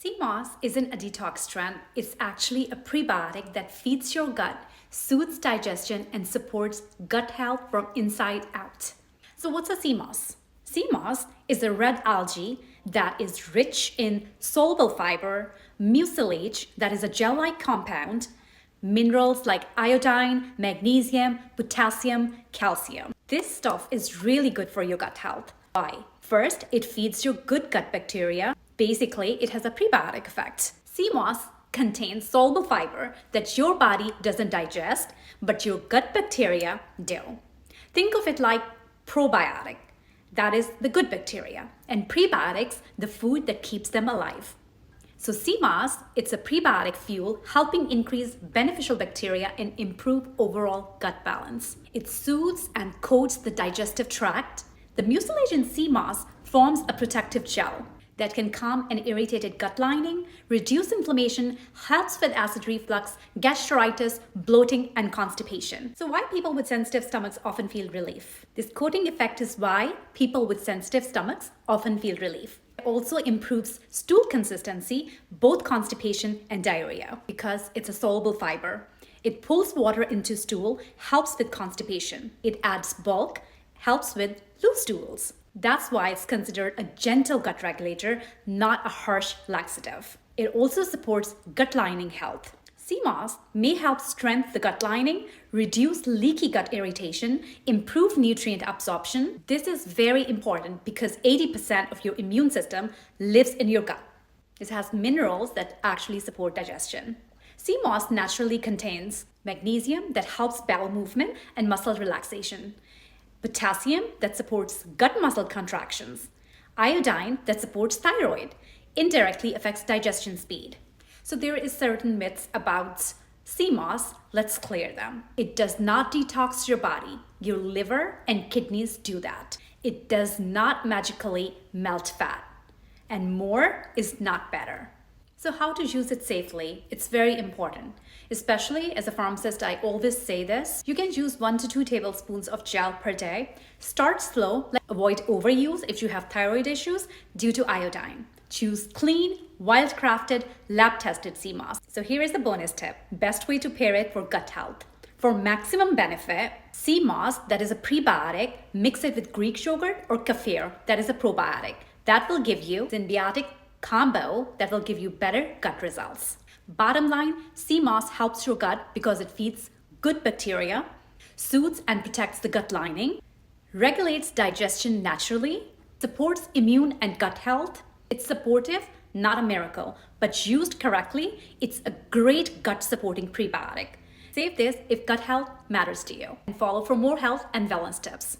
Sea moss isn't a detox trend, it's actually a prebiotic that feeds your gut, soothes digestion, and supports gut health from inside out. So what's a sea moss? Sea moss is a red algae that is rich in soluble fiber, mucilage, that is a gel-like compound, minerals like iodine, magnesium, potassium, calcium. This stuff is really good for your gut health. Why? First, it feeds your good gut bacteria. Basically, it has a prebiotic effect. Sea moss contains soluble fiber that your body doesn't digest, but your gut bacteria do. Think of it like probiotic, that is the good bacteria, and prebiotics, the food that keeps them alive. So sea moss, it's a prebiotic fuel helping increase beneficial bacteria and improve overall gut balance. It soothes and coats the digestive tract. The mucilage in sea moss forms a protective gel that can calm an irritated gut lining, reduce inflammation, helps with acid reflux, gastritis, bloating, and constipation. So why people with sensitive stomachs often feel relief? This coating effect is why people with sensitive stomachs often feel relief. It also improves stool consistency, both constipation and diarrhea, because it's a soluble fiber. It pulls water into stool, helps with constipation. It adds bulk, helps with loose stools. That's why it's considered a gentle gut regulator, not a harsh laxative. It also supports gut lining health. Sea moss may help strengthen the gut lining, reduce leaky gut irritation, improve nutrient absorption. This is very important because 80% of your immune system lives in your gut. It has minerals that actually support digestion. Sea moss naturally contains magnesium that helps bowel movement and muscle relaxation, potassium that supports gut muscle contractions, iodine that supports thyroid, indirectly affects digestion speed. So there is certain myths about sea moss. Let's clear them. It does not detox your body. Your liver and kidneys do that. It does not magically melt fat. And more is not better. So how to use it safely? It's very important. Especially as a pharmacist, I always say this. You can use 1 to 2 tablespoons of gel per day. Start slow, avoid overuse if you have thyroid issues due to iodine. Choose clean, wild-crafted, lab-tested sea moss. So here is the bonus tip. Best way to pair it for gut health. For maximum benefit, sea moss, that is a prebiotic, mix it with Greek yogurt or kefir, that is a probiotic. That will give you symbiotic combo that will give you better gut results. Bottom line, sea moss helps your gut because it feeds good bacteria, soothes and protects the gut lining, regulates digestion naturally, supports immune and gut health. It's supportive, not a miracle, but used correctly, it's a great gut supporting prebiotic. Save this if gut health matters to you, and follow for more health and wellness tips.